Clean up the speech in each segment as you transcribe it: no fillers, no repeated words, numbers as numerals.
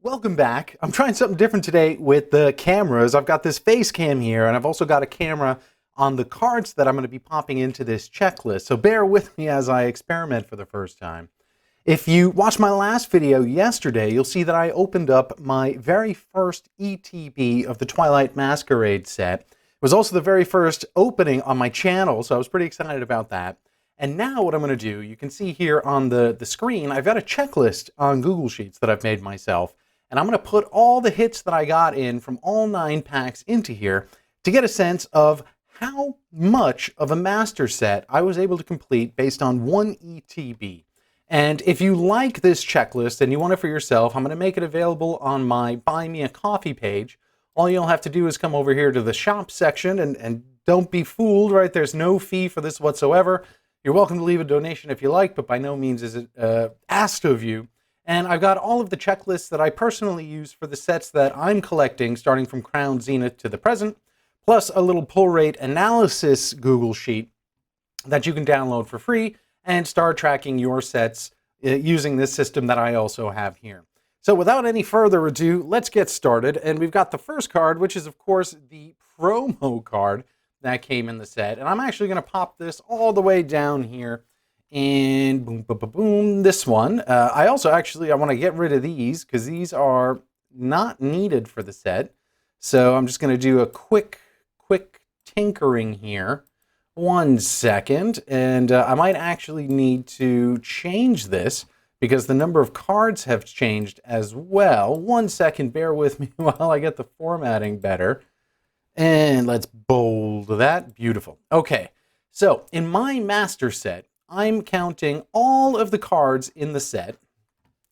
Welcome back. I'm trying something different today with the cameras. I've got this face cam here, and I've also got a camera on the cards that I'm going to be popping into this checklist. So bear with me as I experiment for the first time. If you watched my last video yesterday, you'll see that I opened up my very first ETB of the Twilight Masquerade set. It was also the very first opening on my channel, so I was pretty excited about that. And now what I'm going to do, you can see here on the screen, I've got a checklist on Google Sheets that I've made myself. And I'm going to put all the hits that I got in from all 9 packs into here to get a sense of how much of a master set I was able to complete based on one ETB. And if you like this checklist and you want it for yourself, I'm going to make it available on my Buy Me a Coffee page. All you'll have to do is come over here to the shop section and don't be fooled, right? There's no fee for this whatsoever. You're welcome to leave a donation if you like, but by no means is it asked of you. And I've got all of the checklists that I personally use for the sets that I'm collecting, starting from Crown Zenith to the present, plus a little pull rate analysis Google Sheet that you can download for free and start tracking your sets using this system that I also have here. So without any further ado, let's get started. And we've got the first card, which is, of course, the promo card that came in the set. And I'm actually going to pop this all the way down here. And boom, boom, boom, boom, this one. I want to get rid of these because these are not needed for the set. So I'm just going to do a quick tinkering here. 1 second. And I might actually need to change this because the number of cards have changed as well. 1 second, bear with me while I get the formatting better. And let's bold that. Beautiful. Okay, so in my master set, I'm counting all of the cards in the set.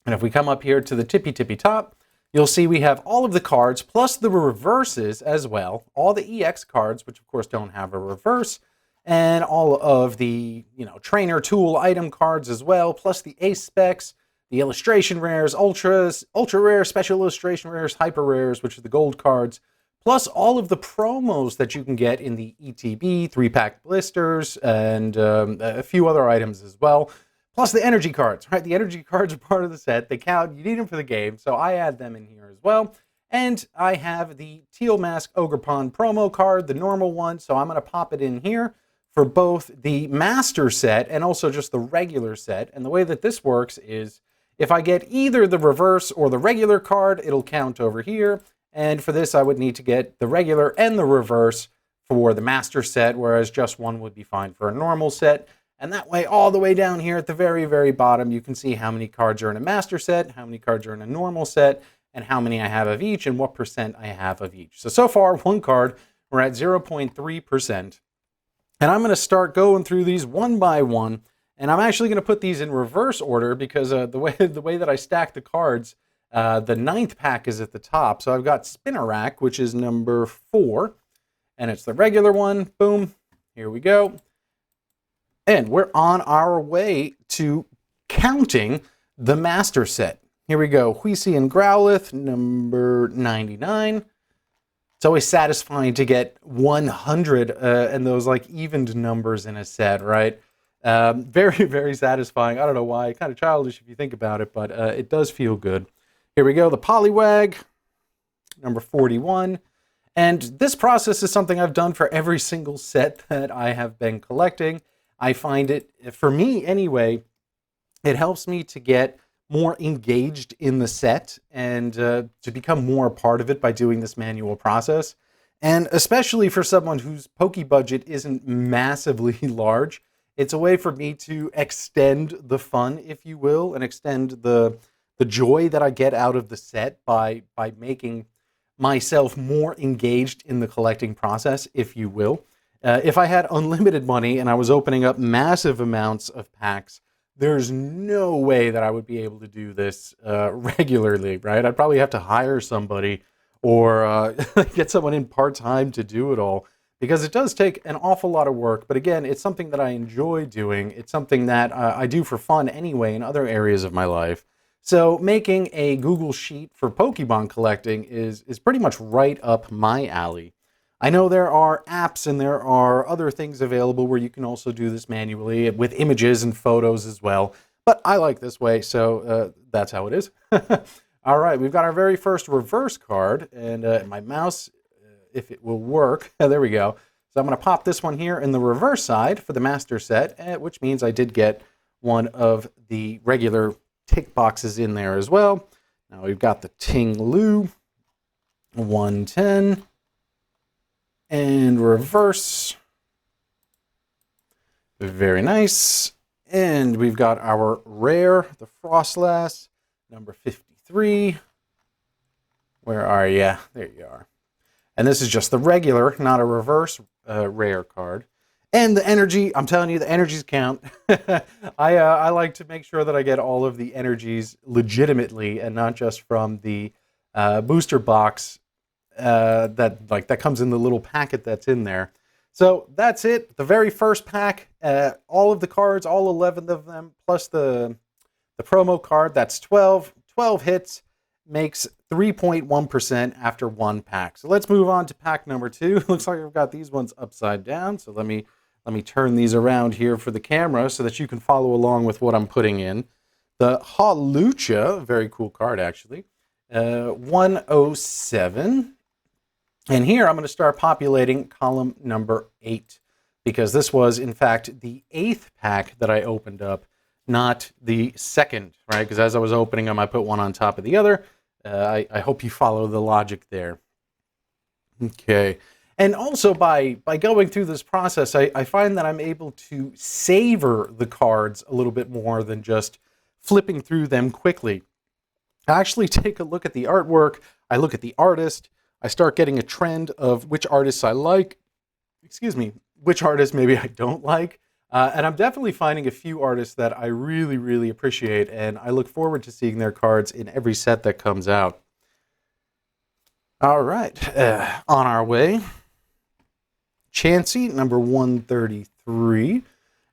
And if we come up here to the tippy top, you'll see we have all of the cards plus the reverses as well. All the EX cards, which of course don't have a reverse, and all of the, trainer tool item cards as well, plus the ace specs, the illustration rares, ultras, ultra rare, special illustration rares, hyper rares, which are the gold cards, plus all of the promos that you can get in the ETB, 3-pack blisters, and a few other items as well. Plus the energy cards, right? The energy cards are part of the set. They count. You need them for the game, so I add them in here as well. And I have the Teal Mask Ogre Pond promo card, the normal one, so I'm going to pop it in here for both the master set and also just the regular set. And the way that this works is if I get either the reverse or the regular card, it'll count over here. And for this, I would need to get the regular and the reverse for the master set, whereas just one would be fine for a normal set. And that way, all the way down here at the very bottom, you can see how many cards are in a master set, how many cards are in a normal set, and how many I have of each, and what percent I have of each. So far, one card, we're at 0.3%. And I'm going to start going through these one by one. And I'm actually going to put these in reverse order because the way that I stack the cards, the 9th pack is at the top. So I've got Spinner Rack, which is number 4. And it's the regular one. Boom. Here we go. And we're on our way to counting the master set. Here we go. Huisi and Growlithe, number 99. It's always satisfying to get 100 and those evened numbers in a set, right? Very satisfying. I don't know why. Kind of childish if you think about it, but it does feel good. Here we go, the Poliwag, number 41. And this process is something I've done for every single set that I have been collecting. I find it, for me anyway, it helps me to get more engaged in the set and to become more a part of it by doing this manual process. And especially for someone whose Poke budget isn't massively large, it's a way for me to extend the fun, if you will, and extend the joy that I get out of the set by making myself more engaged in the collecting process, if you will. If I had unlimited money and I was opening up massive amounts of packs, there's no way that I would be able to do this regularly, right? I'd probably have to hire somebody or get someone in part-time to do it all because it does take an awful lot of work. But again, it's something that I enjoy doing. It's something that I do for fun anyway in other areas of my life. So making a Google Sheet for Pokemon collecting is pretty much right up my alley. I know there are apps and there are other things available where you can also do this manually with images and photos as well, but I like this way, so that's how it is. All right, we've got our very first reverse card, and my mouse, if it will work, there we go. So I'm going to pop this one here in the reverse side for the master set, which means I did get one of the regular tick boxes in there as well. Now we've got the Ting Lu, 110, and reverse. Very nice. And we've got our rare, the Frostlass, number 53. Where are you? There you are. And this is just the regular, not a reverse rare card. And the energy, I'm telling you, the energies count. I like to make sure that I get all of the energies legitimately and not just from the booster box that comes in the little packet that's in there. So that's it. The very first pack, all of the cards, all 11 of them, plus the promo card, that's 12. 12 hits makes 3.1% after one pack. So let's move on to pack number 2. Looks like I've got these ones upside down. So let me turn these around here for the camera so that you can follow along with what I'm putting in. The Hawlucha, very cool card actually, 107. And here I'm going to start populating column number 8 because this was in fact the 8th pack that I opened up, not the second, right? Because as I was opening them, I put one on top of the other. I hope you follow the logic there. Okay. And also by going through this process, I find that I'm able to savor the cards a little bit more than just flipping through them quickly. I actually take a look at the artwork. I look at the artist. I start getting a trend of which artists I like. Excuse me, which artists maybe I don't like. And I'm definitely finding a few artists that I really, really appreciate, and I look forward to seeing their cards in every set that comes out. All right, on our way. Chansey, number 133.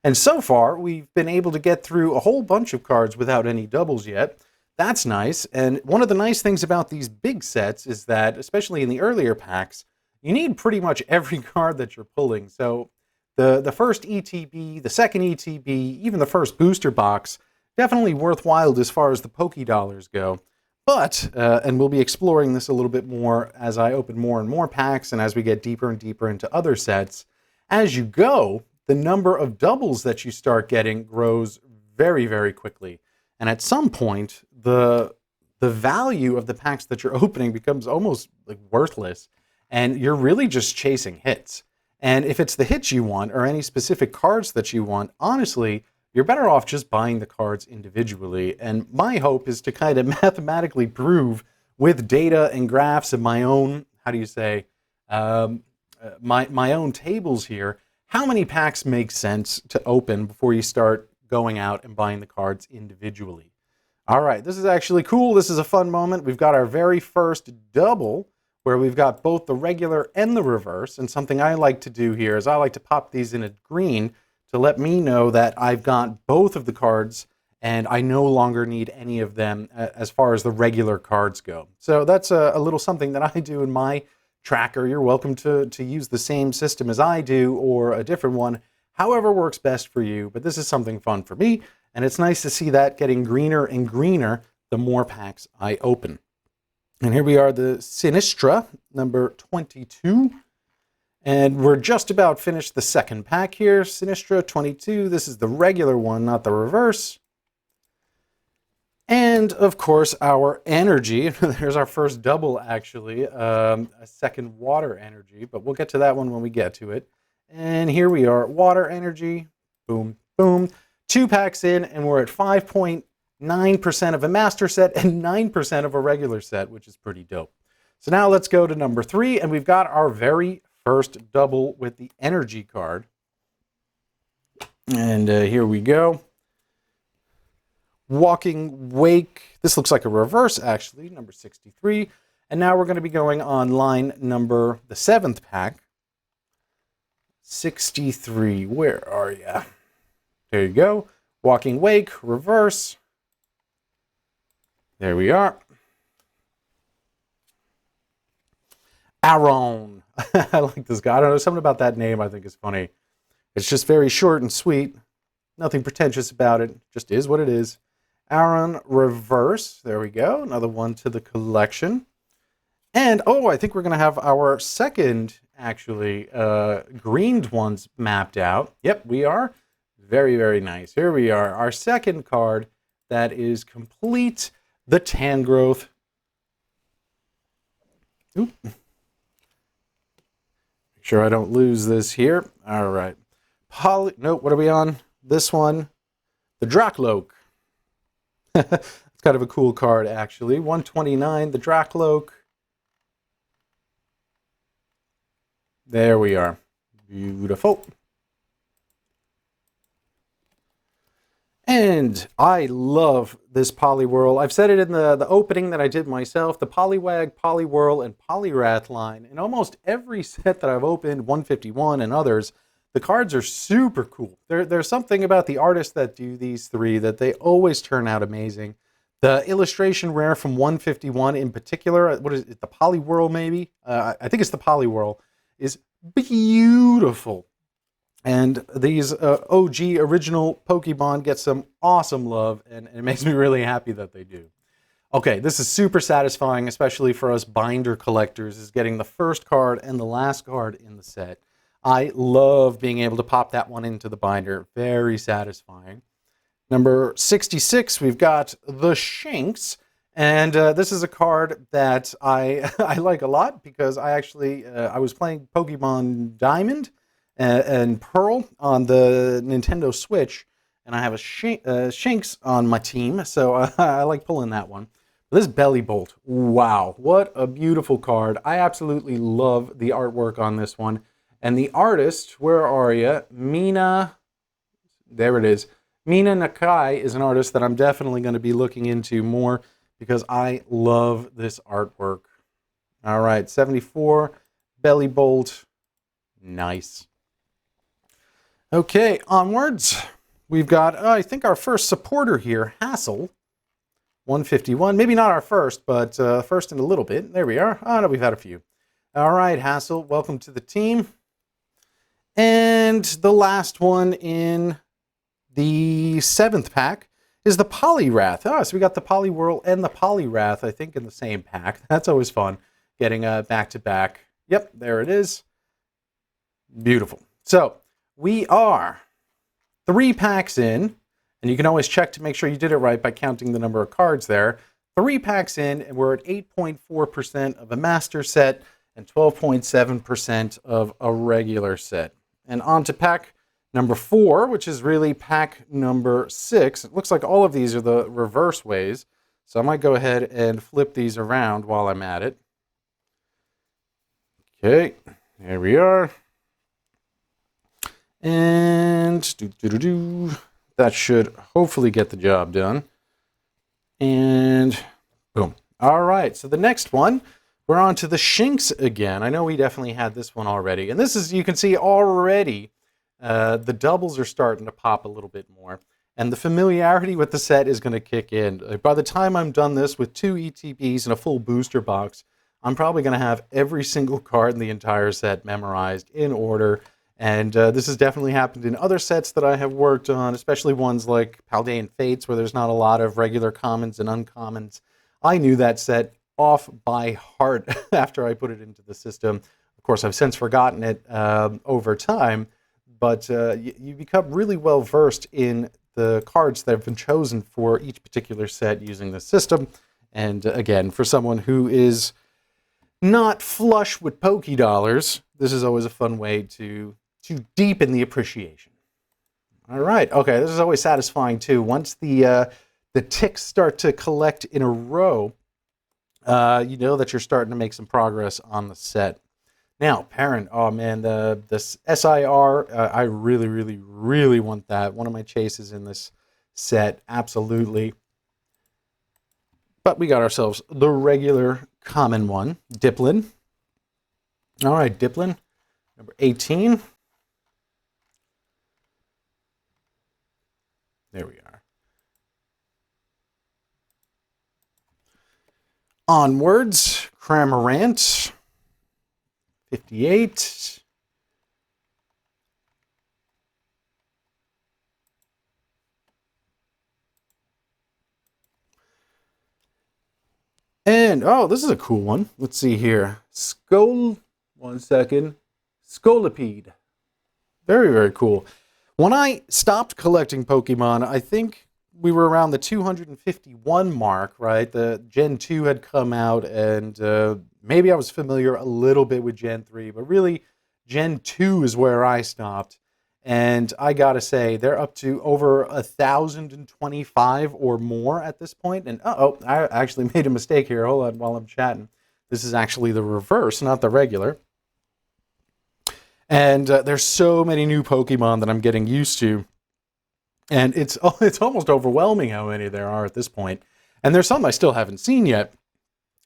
And so far, we've been able to get through a whole bunch of cards without any doubles yet. That's nice, and one of the nice things about these big sets is that, especially in the earlier packs, you need pretty much every card that you're pulling. So the first ETB, the second ETB, even the first booster box, definitely worthwhile as far as the Poké Dollars go. But, and we'll be exploring this a little bit more as I open more and more packs and as we get deeper and deeper into other sets. As you go, the number of doubles that you start getting grows very, very quickly. And at some point, the value of the packs that you're opening becomes almost like worthless. And you're really just chasing hits. And if it's the hits you want or any specific cards that you want, honestly, you're better off just buying the cards individually. And my hope is to kind of mathematically prove with data and graphs of my own, how do you say, my own tables here, how many packs make sense to open before you start going out and buying the cards individually. All right, this is actually cool. This is a fun moment. We've got our very first double where we've got both the regular and the reverse. And something I like to do here is I like to pop these in a green to let me know that I've got both of the cards and I no longer need any of them as far as the regular cards go. So that's a little something that I do in my tracker. You're welcome to use the same system as I do or a different one, however works best for you. But this is something fun for me, and it's nice to see that getting greener and greener the more packs I open. And here we are, the Sinistra, number 22. And we're just about finished the second pack here. Sinistra 22. This is the regular one, not the reverse. And, of course, our energy. There's our first double, actually. A second water energy. But we'll get to that one when we get to it. And here we are. Water energy. Boom, boom. 2 packs in, and we're at 5.9% of a master set and 9% of a regular set, which is pretty dope. So now let's go to number 3, and we've got our very first double with the energy card. And here we go. Walking Wake. This looks like a reverse, actually, number 63. And now we're going to be going on line number, the 7th pack. 63. Where are you? There you go. Walking Wake, reverse. There we are. Aaron. I like this guy. I don't know, something about that name I think is funny. It's just very short and sweet. Nothing pretentious about it. Just is what it is. Aaron Reverse. There we go. Another one to the collection. And, oh, I think we're going to have our second, actually, greened ones mapped out. Yep, we are. Very, very nice. Here we are. Our second card that is complete. The Tangrowth. Oop. Make sure I don't lose this here. All right. Nope, what are we on? This one. The Dracloak. It's kind of a cool card, actually. 129, the Dracloak. There we are. Beautiful. And I love this Poliwhirl. I've said it in the opening that I did myself. The Poliwag, Poliwhirl, and Poliwrath line. In almost every set that I've opened, 151 and others, the cards are super cool. There's something about the artists that do these three that they always turn out amazing. The illustration rare from 151 in particular, what is it, the Poliwhirl maybe? I think it's the Poliwhirl, is beautiful. And these OG original Pokemon get some awesome love, and it makes me really happy that they do. Okay, this is super satisfying, especially for us binder collectors, is getting the first card and the last card in the set. I love being able to pop that one into the binder. Very satisfying. Number 66, we've got the Shinx. And this is a card that I like a lot because I was playing Pokemon Diamond and Pearl on the Nintendo Switch, and I have a Shinx on my team, so I like pulling that one. This Belly Bolt, wow, what a beautiful card. I absolutely love the artwork on this one. And the artist, where are you? Mina, there it is. Mina Nakai is an artist that I'm definitely going to be looking into more because I love this artwork. All right, 74, Belly Bolt, nice. Okay, onwards. We've got, I think, our first supporter here, Hassel, 151. Maybe not our first, but first in a little bit. There we are. Oh, no, we've had a few. All right, Hassel, welcome to the team. And the last one in the 7th pack is the Poliwrath. Oh, so we got the Poliwhirl and the Poliwrath, I think, in the same pack. That's always fun, getting back-to-back. Yep, there it is. Beautiful. So we are 3 packs in, and you can always check to make sure you did it right by counting the number of cards there. 3 packs in, and we're at 8.4% of a master set and 12.7% of a regular set. And on to pack number 4, which is really pack number 6. It looks like all of these are the reverse ways, so I might go ahead and flip these around while I'm at it. Okay, there we are. And that should hopefully get the job done. And boom. All right, so the next one, we're on to the Shinx again. I know we definitely had this one already. And this is, you can see already, the doubles are starting to pop a little bit more. And the familiarity with the set is going to kick in. By the time I'm done this with 2 ETBs and a full booster box, I'm probably going to have every single card in the entire set memorized in order. And this has definitely happened in other sets that I have worked on, especially ones like Paldean Fates, where there's not a lot of regular commons and uncommons. I knew that set off by heart after I put it into the system. Of course, I've since forgotten it over time, but you become really well versed in the cards that have been chosen for each particular set using the system. And again, for someone who is not flush with Poké dollars, this is always a fun way to deepen the appreciation. All right, okay, this is always satisfying too. Once the ticks start to collect in a row, you know that you're starting to make some progress on the set. Now, Parent, oh man, the SIR, I really, really, really want that. One of my chases in this set, absolutely. But we got ourselves the regular common one, Diplin. All right, Diplin, number 18. There we are. Onwards, Cramorant, 58. And, oh, this is a cool one. Let's see here. One second. Scolipede. Very, very cool. When I stopped collecting Pokemon, I think we were around the 251 mark, right? The Gen 2 had come out, and maybe I was familiar a little bit with Gen 3, but really, Gen 2 is where I stopped. And I gotta say, they're up to over 1,025 or more at this point. And uh-oh, I actually made a mistake here. Hold on while I'm chatting. This is actually the reverse, not the regular. And there's so many new Pokemon that I'm getting used to. And it's almost overwhelming how many there are at this point. And there's some I still haven't seen yet.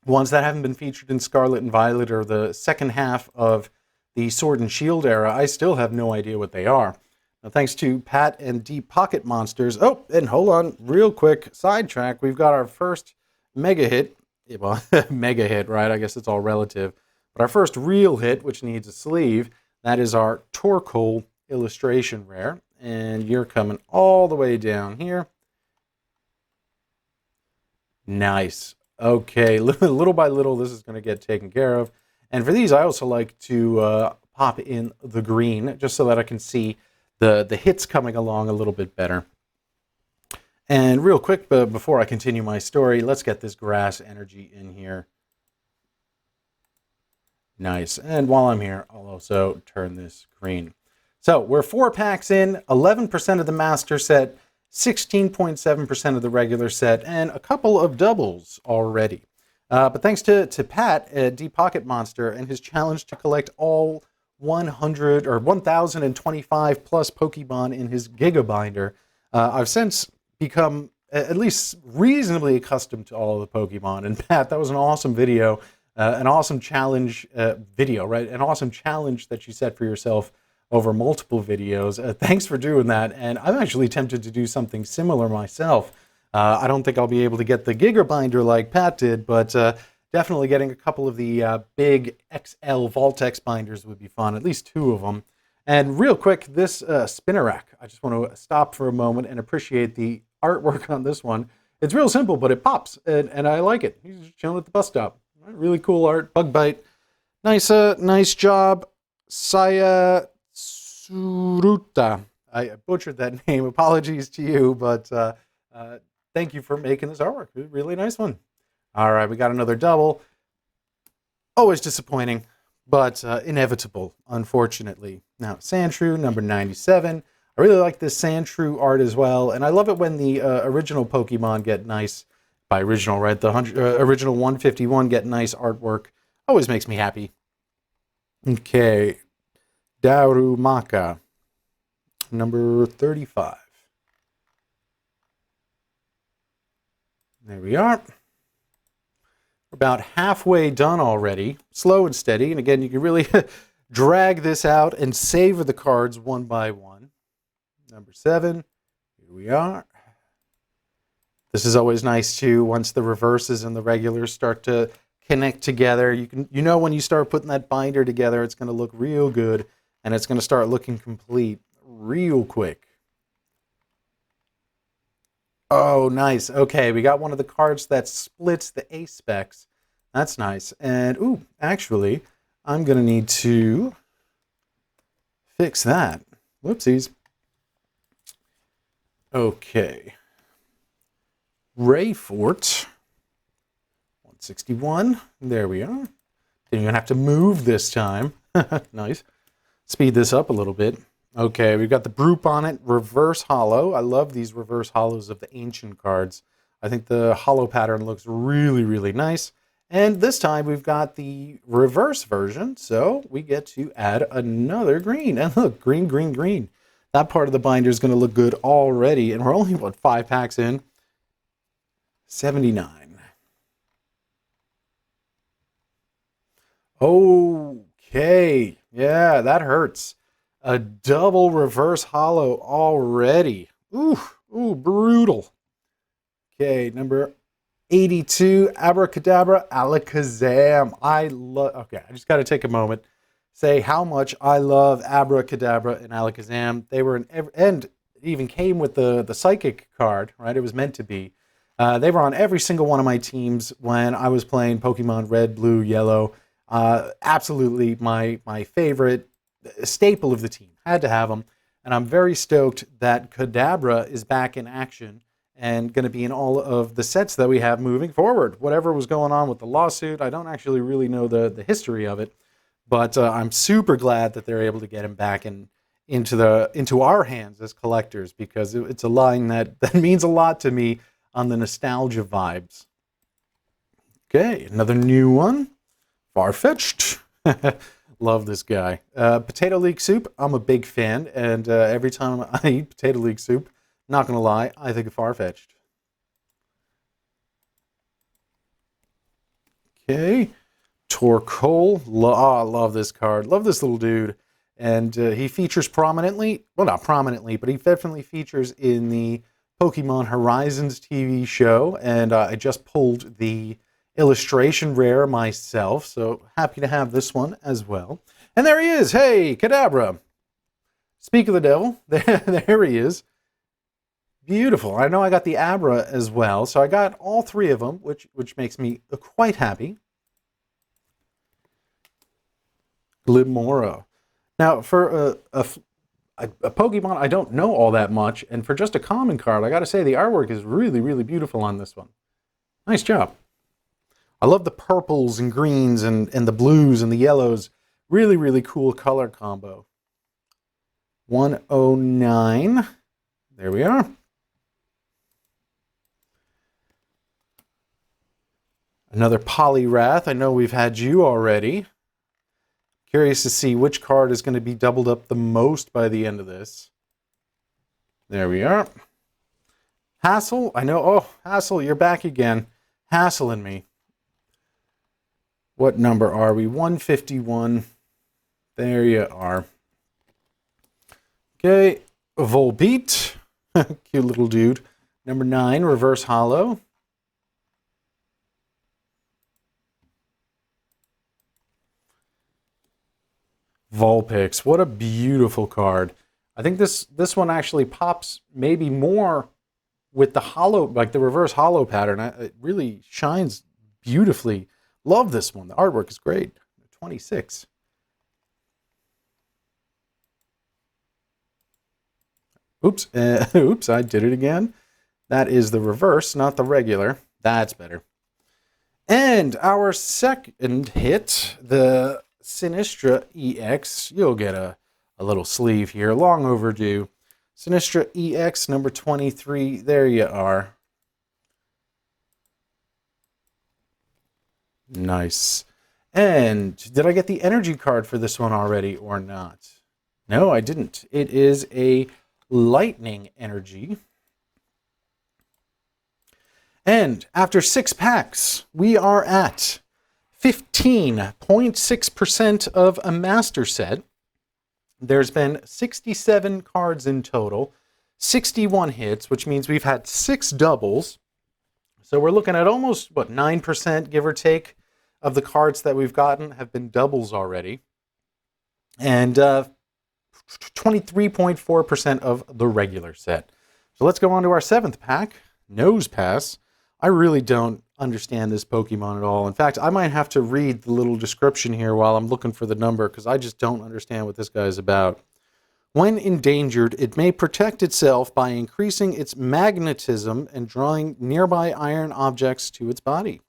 Ones that haven't been featured in Scarlet and Violet or the second half of the Sword and Shield era. I still have no idea what they are. Now, thanks to Pat and Deep Pocket Monsters. Oh, and hold on, real quick, sidetrack. We've got our first mega hit. Well, mega hit, right? I guess it's all relative. But our first real hit, which needs a sleeve, that is our Torkoal illustration rare. And you're coming all the way down here. Nice. Okay, little by little, this is going to get taken care of. And for these, I also like to pop in the green, just so that I can see the hits coming along a little bit better. And real quick, before I continue my story, let's get this grass energy in here. Nice. And while I'm here, I'll also turn this green. So we're 4 packs in, 11% of the master set, 16.7% of the regular set, and a couple of doubles already. But thanks to Pat at Deep Pocket Monster and his challenge to collect all 100 or 1,025 plus Pokemon in his Gigabinder, I've since become at least reasonably accustomed to all of the Pokemon. And Pat, that was an awesome video, an awesome challenge video, right? An awesome challenge that you set for yourself over multiple videos. Thanks for doing that. And I'm actually tempted to do something similar myself. I don't think I'll be able to get the Gigabinder like Pat did, but definitely getting a couple of the big XL Voltex binders would be fun, at least 2 of them. And real quick, this spinner rack, I just want to stop for a moment and appreciate the artwork on this one. It's real simple, but it pops, and I like it. He's just chilling at the bus stop. Really cool art, bug bite. Nice job, Saya Suruta. I butchered that name. Apologies to you, but thank you for making this artwork. Really nice one. All right, we got another double. Always disappointing, but inevitable, unfortunately. Now, Sandshrew, number 97. I really like this Sandshrew art as well, and I love it when the original Pokemon get nice, by original, right? The original 151 get nice artwork. Always makes me happy. Okay, Darumaka, number 35. There we are. We're about halfway done already. Slow and steady. And again, you can really drag this out and savor the cards one by one. Number 7. Here we are. This is always nice too. Once the reverses and the regulars start to connect together, you know when you start putting that binder together, it's going to look real good, and it's going to start looking complete real quick. Oh, nice. Okay, we got one of the cards that splits the ace specs. That's nice. And, ooh, actually, I'm going to need to fix that. Whoopsies. Okay. Rayfort. 161. There we are. Didn't even have to move this time. Nice. Speed this up a little bit. Okay, we've got the Broop on it, reverse hollow. I love these reverse hollows of the ancient cards. I think the hollow pattern looks really, really nice. And this time we've got the reverse version, so we get to add another green. And look, green, green, green. That part of the binder is going to look good already, and we're only, what, 5 packs in? 79. Okay, yeah, that hurts. A double reverse hollow already. Ooh, brutal. Okay, number 82, Abracadabra, Alakazam. Okay, I just got to take a moment, say how much I love Abracadabra and Alakazam. They were and even came with the psychic card, right? It was meant to be. They were on every single one of my teams when I was playing Pokemon Red, Blue, Yellow. Absolutely my favorite staple of the team. Had to have them. And I'm very stoked that Kadabra is back in action and going to be in all of the sets that we have moving forward. Whatever was going on with the lawsuit, I don't actually really know the history of it, but I'm super glad that they're able to get him back into our hands as collectors, because it's a line that means a lot to me on the nostalgia vibes. Okay, another new one. Farfetch'd. Love this guy. Potato Leek Soup, I'm a big fan, and every time I eat Potato Leek Soup, not gonna lie, I think of Farfetch'd. Okay, Torkoal, love this card. Love this little dude, and he features prominently. Well, not prominently, but he definitely features in the Pokemon Horizons TV show, and I just pulled the illustration rare myself, so happy to have this one as well. And there he is. Hey, Kadabra. Speak of the devil. There he is. Beautiful. I know I got the Abra as well, so I got all three of them, which makes me quite happy. Glimmora. Now, for a Pokemon I don't know all that much, and for just a common card, I got to say the artwork is really, really beautiful on this one. Nice job. I love the purples and greens and the blues and the yellows. Really, really cool color combo. 109. There we are. Another Poliwrath. I know we've had you already. Curious to see which card is going to be doubled up the most by the end of this. There we are. Hassel. I know. Oh, Hassel, you're back again. Hassling me. What number are we? 151. There you are. Okay. Volbeat. Cute little dude. Number 9, Reverse Hollow. Vulpix, what a beautiful card. I think this one actually pops maybe more with the hollow, like the reverse hollow pattern. It really shines beautifully. Love this one. The artwork is great. 26. Oops, oops, I did it again. That is the reverse, not the regular. That's better. And our second hit, the Sinistra EX. You'll get a little sleeve here. Long overdue. Sinistra EX number 23. There you are. Nice. And did I get the energy card for this one already or not? No, I didn't. It is a lightning energy. And after 6 packs, we are at 15.6% of a master set. There's been 67 cards in total, 61 hits, which means we've had 6 doubles. So we're looking at almost, 9%, give or take, of the cards that we've gotten have been doubles already. And 23.4% of the regular set. So let's go on to our 7th pack, Nose Pass. I really don't understand this Pokemon at all. In fact, I might have to read the little description here while I'm looking for the number, because I just don't understand what this guy is about. When endangered, it may protect itself by increasing its magnetism and drawing nearby iron objects to its body.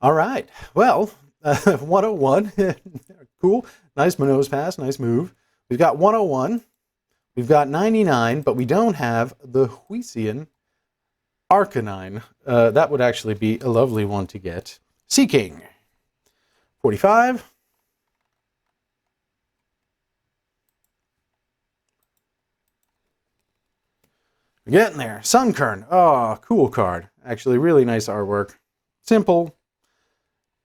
All right. Well, 101. Cool. Nice Nose Pass. Nice move. We've got 101. We've got 99, but we don't have the Huisian Arcanine. That would actually be a lovely one to get. Seeking. 45. We're getting there. Sunkern. Oh, cool card. Actually, really nice artwork. Simple.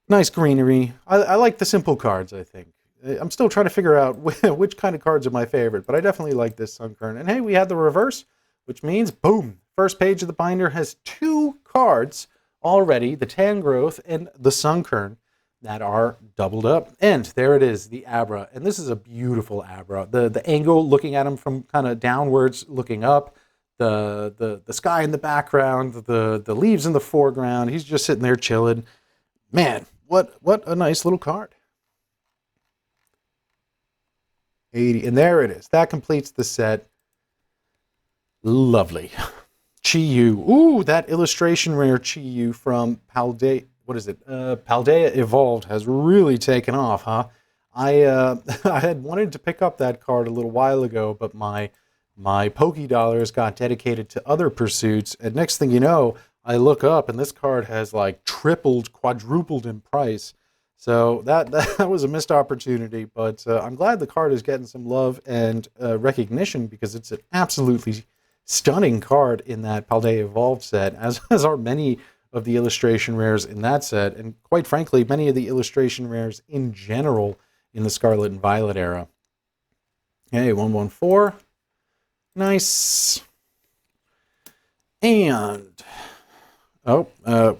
Nice greenery. I like the simple cards, I think. I'm still trying to figure out which kind of cards are my favorite, but I definitely like this Sunkern. And hey, we had the reverse, which means, boom, first page of the binder has 2 cards already, the Tangrowth and the Sunkern, that are doubled up. And there it is, the Abra. And this is a beautiful Abra. The angle, looking at him from kind of downwards, looking up, the sky in the background, the leaves in the foreground. He's just sitting there chilling. Man, what a nice little card. 80, and there it is. That completes the set. Lovely. Chi-Yu. Ooh, that illustration rare Chi-Yu from Paldea. What is it? Paldea Evolved has really taken off, huh? I I had wanted to pick up that card a little while ago, but my Poké Dollars got dedicated to other pursuits, and next thing you know, I look up and this card has like tripled, quadrupled in price. So that was a missed opportunity, but I'm glad the card is getting some love and recognition because it's an absolutely stunning card in that Paldea Evolved set, as are many of the illustration rares in that set, and quite frankly, many of the illustration rares in general in the Scarlet and Violet era. Okay, 114. Nice. And,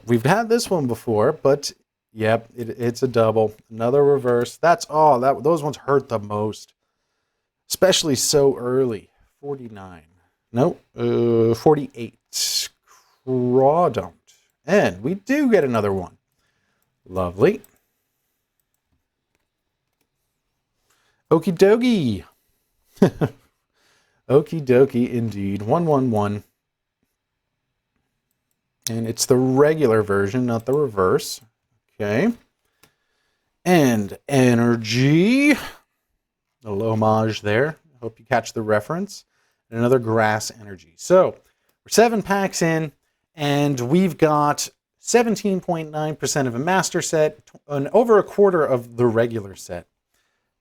we've had this one before, but yep, it's a double. Another reverse. Those ones hurt the most, especially so early. 49. Nope, 48. Crawdont. And we do get another one. Lovely. Okie dokie. Okie dokie indeed. 111. And it's the regular version, not the reverse. Okay. And energy. A little homage there. Hope you catch the reference. And another grass energy. So we're 7 packs in, and we've got 17.9% of a master set and over a quarter of the regular set.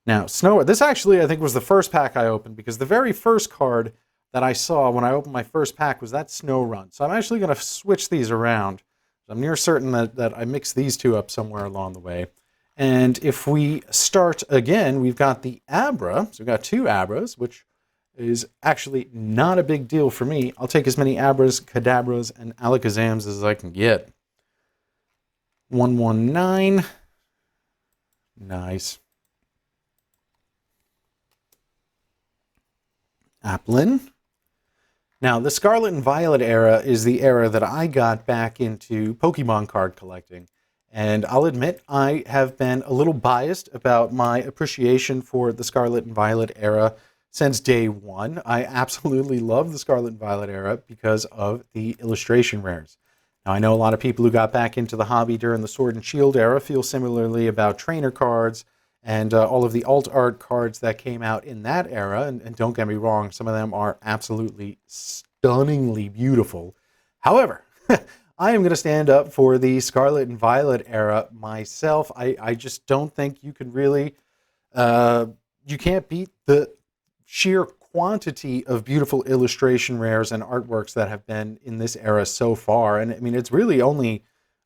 Now, this actually, I think, was the first pack I opened, because the very first card that I saw when I opened my first pack was that Snow Run. So I'm actually going to switch these around. I'm near certain that I mixed these two up somewhere along the way. And if we start again, we've got the Abra. So we've got 2 Abras, which is actually not a big deal for me. I'll take as many Abras, Kadabras, and Alakazams as I can get. 119. Nice. Applin. Now, the Scarlet and Violet era is the era that I got back into Pokemon card collecting. And I'll admit, I have been a little biased about my appreciation for the Scarlet and Violet era since day one. I absolutely love the Scarlet and Violet era because of the illustration rares. Now, I know a lot of people who got back into the hobby during the Sword and Shield era feel similarly about trainer cards and all of the alt art cards that came out in that era. And don't get me wrong, some of them are absolutely stunningly beautiful. However, I am going to stand up for the Scarlet and Violet era myself. I just don't think you can really, you can't beat the sheer quantity of beautiful illustration rares and artworks that have been in this era so far. And I mean, it's really only,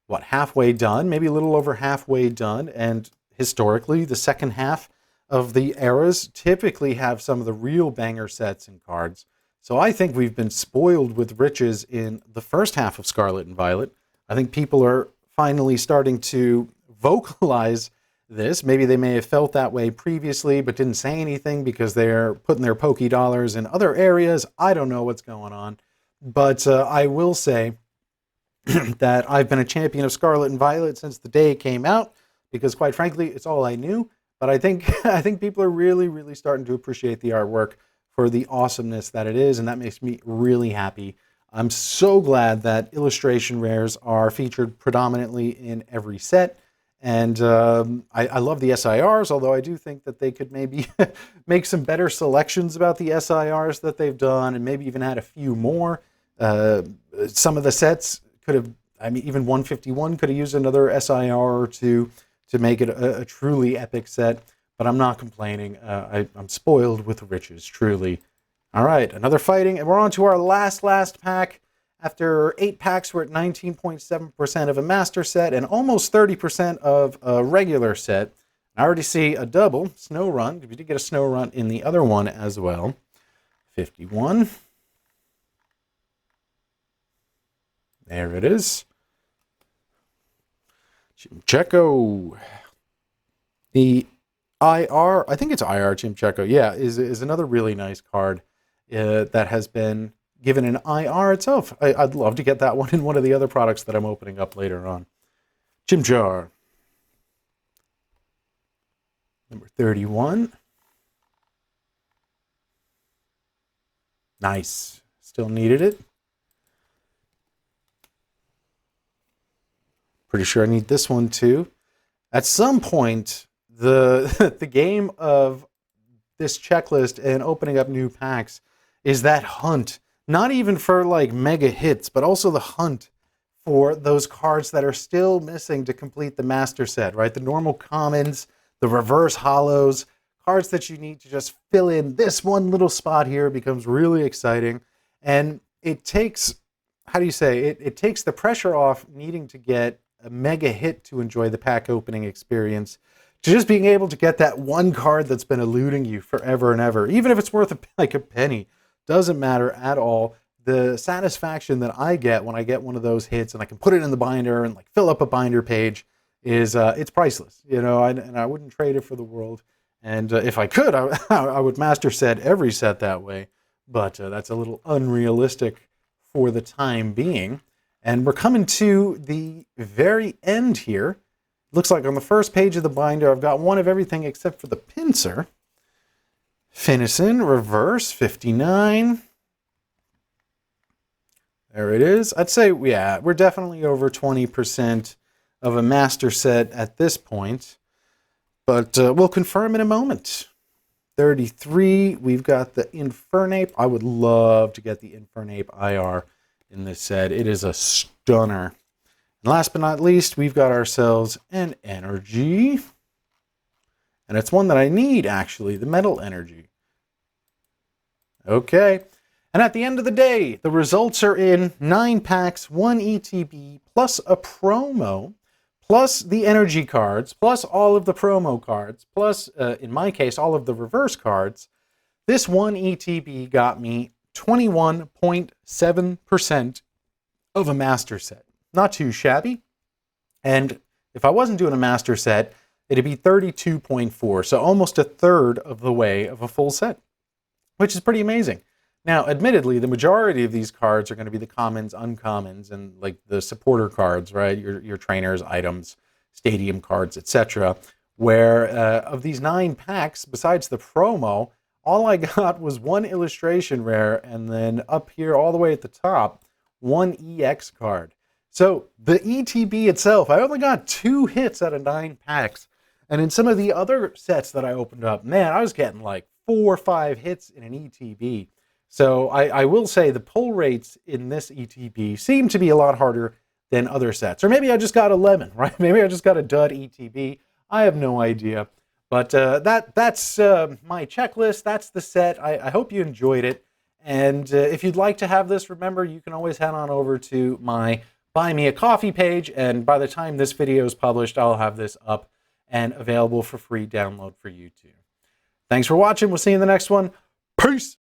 what, halfway done, maybe a little over halfway done. And historically, the second half of the eras typically have some of the real banger sets and cards. So I think we've been spoiled with riches in the first half of Scarlet and Violet. I think people are finally starting to vocalize this. Maybe they may have felt that way previously, but didn't say anything because they're putting their Poké Dollars in other areas. I don't know what's going on. But I will say that I've been a champion of Scarlet and Violet since the day it came out, because quite frankly, it's all I knew. But I think people are really, really starting to appreciate the artwork for the awesomeness that it is, and that makes me really happy. I'm so glad that illustration rares are featured predominantly in every set. And I love the SIRs, although I do think that they could maybe make some better selections about the SIRs that they've done, and maybe even add a few more. Some of the sets could have, I mean, even 151 could have used another SIR or two to make it a truly epic set, but I'm not complaining. I'm spoiled with riches, truly. All right, another fighting, and we're on to our last pack. After 8 packs, we're at 19.7% of a master set and almost 30% of a regular set. I already see a double, Snow Run. We did get a Snow Run in the other one as well. 51. There it is. Chimcheco. The I think it's IR Chimcheco. Yeah, is another really nice card that has been given an IR itself. I'd love to get that one in one of the other products that I'm opening up later on. Jim Jar. Number 31. Nice. Still needed it. Pretty sure I need this one too. At some point, the the game of this checklist and opening up new packs is that hunt. Not even for like mega hits, but also the hunt for those cards that are still missing to complete the master set, right? The normal commons, the reverse hollows, cards that you need to just fill in this one little spot here becomes really exciting. And it takes, how do you say, it takes the pressure off needing to get a mega hit to enjoy the pack opening experience, to just being able to get that one card that's been eluding you forever and ever, even if it's worth like a penny, doesn't matter at all. The satisfaction that I get when I get one of those hits and I can put it in the binder and like fill up a binder page is it's priceless, you know. And I wouldn't trade it for the world. And if I could, I would master set every set that way, but that's a little unrealistic for the time being. And we're coming to the very end here. Looks like on the first page of the binder, I've got one of everything except for the pincer. Finnison, reverse, 59. There it is. I'd say, yeah, we're definitely over 20% of a master set at this point. But we'll confirm in a moment. 33, we've got the Infernape. I would love to get the Infernape IR in this set. It is a stunner. And last but not least, we've got ourselves an Energy. And it's one that I need, actually, the Metal Energy. Okay. And at the end of the day, the results are in 9 packs, 1 ETB, plus a promo, plus the energy cards, plus all of the promo cards, plus, in my case, all of the reverse cards. This 1 ETB got me 21.7% of a master set. Not too shabby. And if I wasn't doing a master set, it'd be 32.4, so almost a third of the way of a full set, which is pretty amazing. Now, admittedly, the majority of these cards are going to be the commons, uncommons, and like the supporter cards, right? Your trainers, items, stadium cards, etc. Where of these 9 packs, besides the promo, all I got was 1 illustration rare, and then up here all the way at the top, 1 EX card. So the ETB itself, I only got 2 hits out of 9 packs. And in some of the other sets that I opened up, man, I was getting like 4 or 5 hits in an ETB. So I will say the pull rates in this ETB seem to be a lot harder than other sets. Or maybe I just got 11, right? Maybe I just got a dud ETB. I have no idea. But that's my checklist. That's the set. I hope you enjoyed it. And if you'd like to have this, remember, you can always head on over to my Buy Me a Coffee page. And by the time this video is published, I'll have this up and available for free download for you too. Thanks for watching. We'll see you in the next one. Peace.